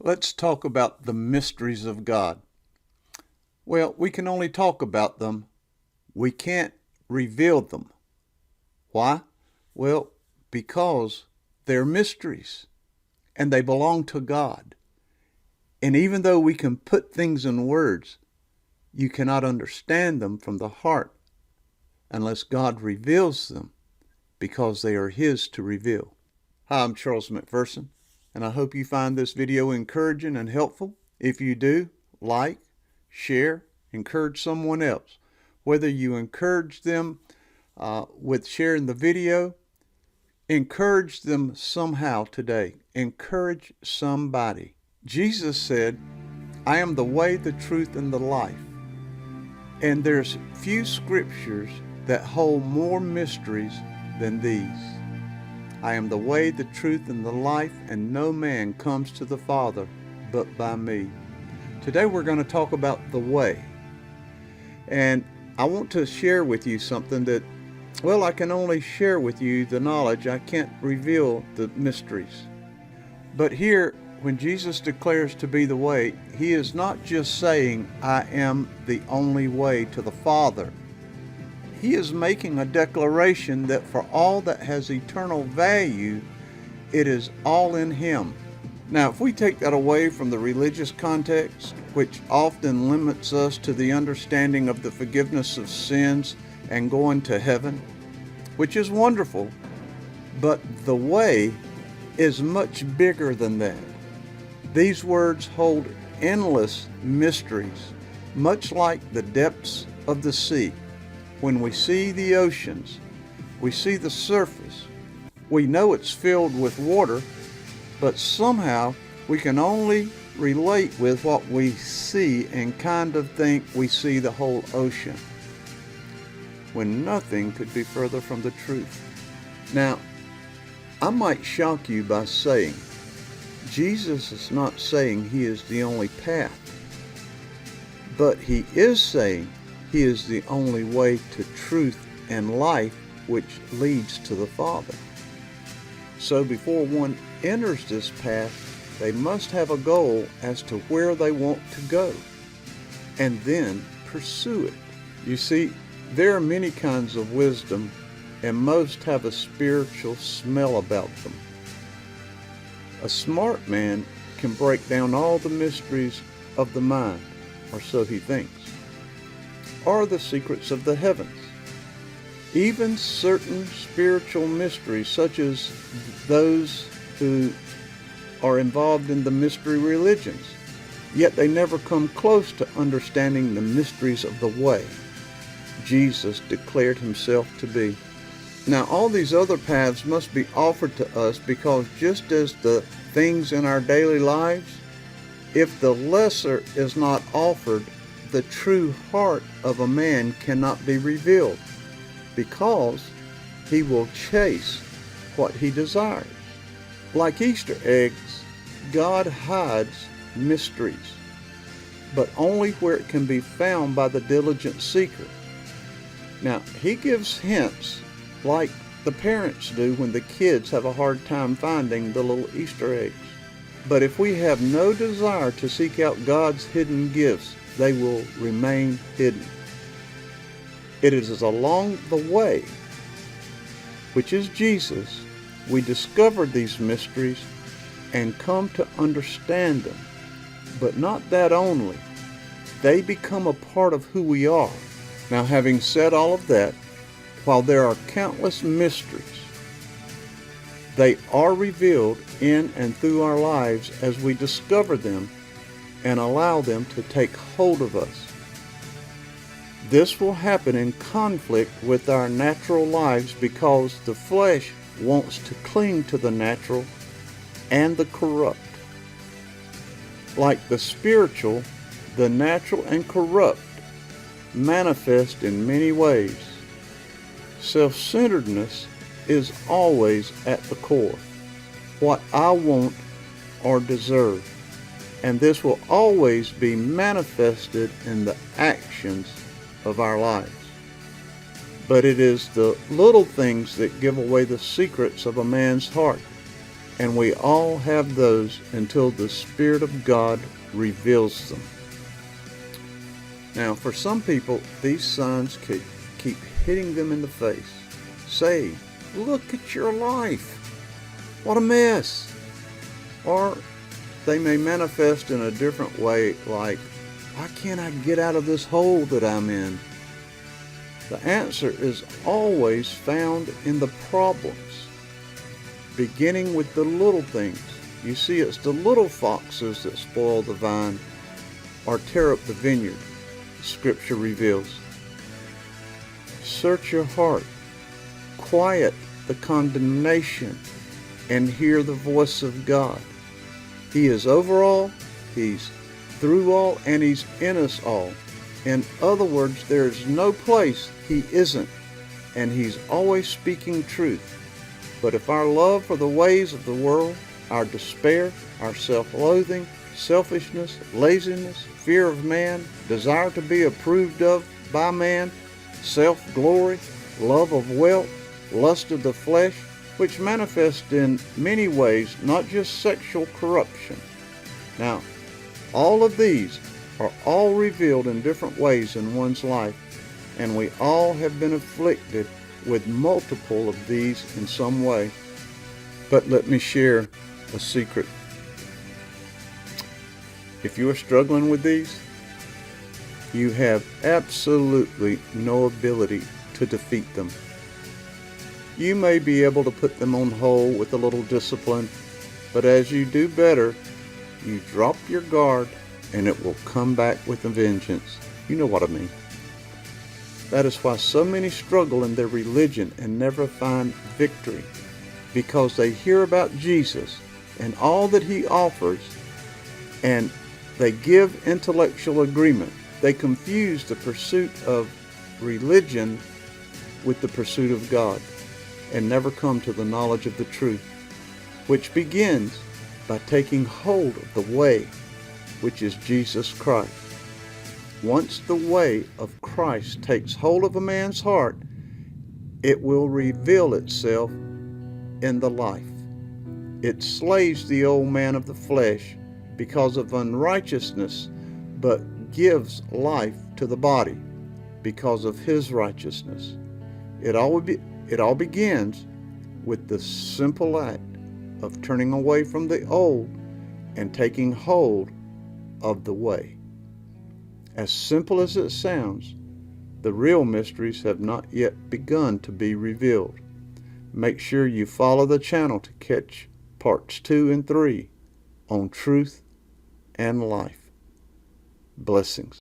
Let's talk about the mysteries of God. Well, we can only talk about them. We can't reveal them. Why? Well, because they're mysteries and they belong to God. And even though we can put things in words, you cannot understand them from the heart unless God reveals them, because they are His to reveal. Hi, I'm Charles McPherson, and I hope you find this video encouraging and helpful. If you do, like, share, encourage someone else. Whether you encourage them with sharing the video, encourage them somehow today. Encourage somebody. Jesus said, I am the way, the truth, and the life. And there's few scriptures that hold more mysteries than these. I am the way, the truth, and the life, and no man comes to the Father but by me. Today we're going to talk about the way. And I want to share with you something that, well, I can only share with you the knowledge. I can't reveal the mysteries. But here, when Jesus declares to be the way, He is not just saying, I am the only way to the Father. He is making a declaration that for all that has eternal value, it is all in Him. Now, if we take that away from the religious context, which often limits us to the understanding of the forgiveness of sins and going to heaven, which is wonderful, but the way is much bigger than that. These words hold endless mysteries, much like the depths of the sea. When we see the oceans, we see the surface. We know it's filled with water, but somehow we can only relate with what we see and kind of think we see the whole ocean, when nothing could be further from the truth. Now, I might shock you by saying, Jesus is not saying He is the only path, but He is saying He is the only way to truth and life, which leads to the Father. So before one enters this path, they must have a goal as to where they want to go, and then pursue it. You see, there are many kinds of wisdom, and most have a spiritual smell about them. A smart man can break down all the mysteries of the mind, or so he thinks, or the secrets of the heavens. Even certain spiritual mysteries, such as those who are involved in the mystery religions, yet they never come close to understanding the mysteries of the way Jesus declared Himself to be. Now, all these other paths must be offered to us, because just as the things in our daily lives, if the lesser is not offered, the true heart of a man cannot be revealed, because he will chase what he desires. Like Easter eggs, God hides mysteries, but only where it can be found by the diligent seeker. Now, He gives hints like the parents do when the kids have a hard time finding the little Easter eggs. But if we have no desire to seek out God's hidden gifts, they will remain hidden. It is along the way, which is Jesus, we discover these mysteries and come to understand them. But not that only. They become a part of who we are. Now, having said all of that, while there are countless mysteries, they are revealed in and through our lives as we discover them and allow them to take hold of us. This will happen in conflict with our natural lives, because the flesh wants to cling to the natural and the corrupt. Like the spiritual, the natural and corrupt manifest in many ways. Self-centeredness is always at the core. What I want or deserve. And this will always be manifested in the actions of our lives. But it is the little things that give away the secrets of a man's heart. And we all have those until the Spirit of God reveals them. Now, for some people, these signs keep hitting them in the face. Say, look at your life. What a mess. Or they may manifest in a different way, like, why can't I get out of this hole that I'm in? The answer is always found in the problems, beginning with the little things. You see, it's the little foxes that spoil the vine or tear up the vineyard, Scripture reveals. Search your heart, quiet the condemnation, and hear the voice of God. He is over all, He's through all, and He's in us all. In other words, there is no place He isn't, and He's always speaking truth. But if our love for the ways of the world, our despair, our self-loathing, selfishness, laziness, fear of man, desire to be approved of by man, self-glory, love of wealth, lust of the flesh, which manifest in many ways, not just sexual corruption. Now, all of these are all revealed in different ways in one's life, and we all have been afflicted with multiple of these in some way. But let me share a secret. If you are struggling with these, you have absolutely no ability to defeat them. You may be able to put them on hold with a little discipline, but as you do better, you drop your guard and it will come back with a vengeance. You know what I mean. That is why so many struggle in their religion and never find victory, because they hear about Jesus and all that He offers, and they give intellectual agreement. They confuse the pursuit of religion with the pursuit of God, and never come to the knowledge of the truth, which begins by taking hold of the way, which is Jesus Christ. Once the way of Christ takes hold of a man's heart, it will reveal itself in the life. It slays the old man of the flesh because of unrighteousness, but gives life to the body because of His righteousness. It all begins with the simple act of turning away from the old and taking hold of the way. As simple as it sounds, the real mysteries have not yet begun to be revealed. Make sure you follow the channel to catch parts 2 and 3 on truth and life. Blessings.